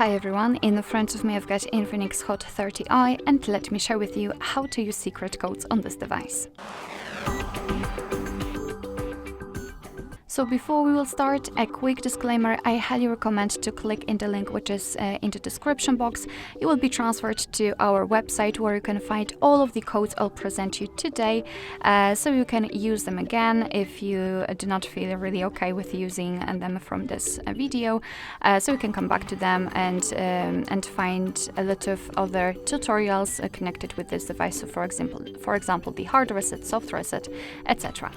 Hi everyone, in front of me I've got INFINIX Hot 30i and let me share with you how to use secret codes on this device. So before we will start, a quick disclaimer, I highly recommend to click in the link which is in the description box. You will be transferred to our website where you can find all of the codes I'll present you today, so you can use them again if you do not feel really okay with using them from this video. So you can come back to them and find a lot of other tutorials connected with this device. So for example, the hard reset, soft reset, etc.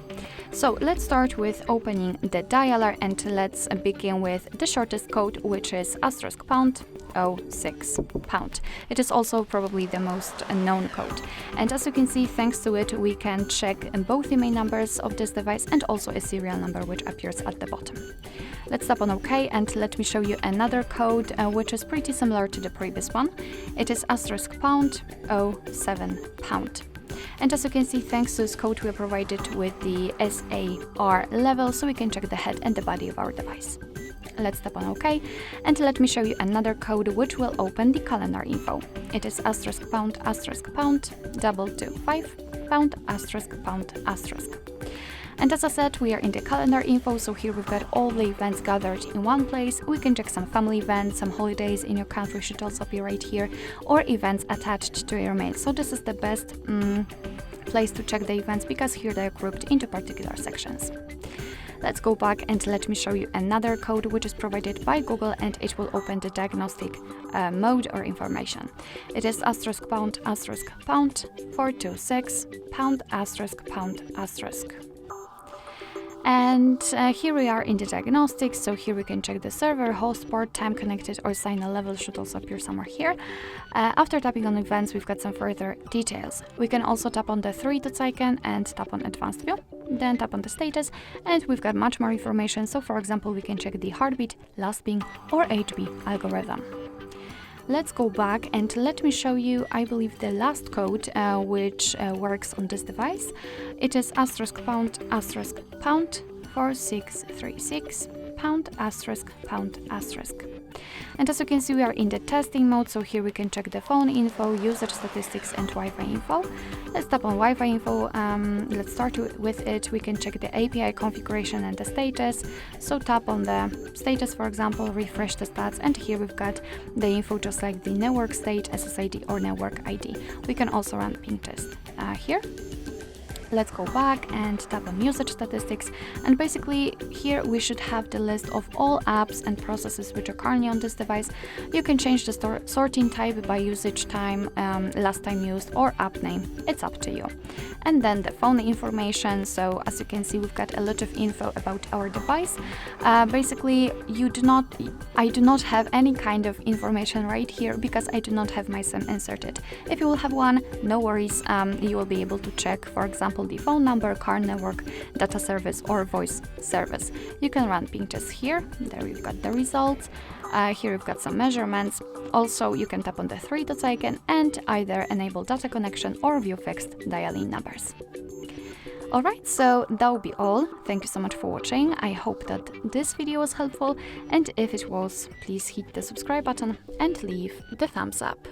So let's start with opening the dialer and let's begin with the shortest code, which is *#06#. It is also probably the most known code. And as you can see, thanks to it, we can check both the main numbers of this device and also a serial number which appears at the bottom. Let's tap on OK and let me show you another code which is pretty similar to the previous one. It is *#07#. And as you can see, thanks to this code, we are provided with the SAR level, so we can check the head and the body of our device. Let's tap on OK, and let me show you another code which will open the calendar info. It is *##225#*##*#. And as I said, we are in the calendar info, so here we've got all the events gathered in one place. We can check some family events, some holidays in your country should also be right here, or events attached to your mail. So this is the best place to check the events because here they are grouped into particular sections. Let's go back and let me show you another code which is provided by Google, and it will open the diagnostic mode or information. It is *##426####. And here we are in the diagnostics, so here we can check the server, host port, time connected, or signal level should also appear somewhere here. After tapping on events, we've got some further details. We can also tap on the three dots icon and tap on advanced view, then tap on the status, and we've got much more information. So for example, we can check the heartbeat, last ping, or HB algorithm. Let's go back and let me show you, I believe, the last code which works on this device. It is *##4636###. And as you can see, we are in the testing mode, so here we can check the phone info, usage statistics, and Wi-Fi info. Let's tap on Wi-Fi info. Let's start with it. We can check the API configuration and the status. So tap on the status, for example, refresh the stats, and here we've got the info just like the network state, SSID, or network ID. We can also run ping test here. Let's go back and tap on usage statistics, and basically here we should have the list of all apps and processes which are currently on this device. You can change the sorting type by usage time, last time used, or app name. It's up to you. And then the phone information. So as you can see, we've got a lot of info about our device. Basically, I do not have any kind of information right here because I do not have my SIM inserted. If you will have one, no worries. You will be able to check, for example, the phone number, car network, data service, or voice service. You can run ping tests here. There you've got the results. Here you've got some measurements. Also, you can tap on the three dots icon and either enable data connection or view fixed dialing numbers. Alright, so that will be all. Thank you so much for watching. I hope that this video was helpful, and if it was, please hit the subscribe button and leave the thumbs up.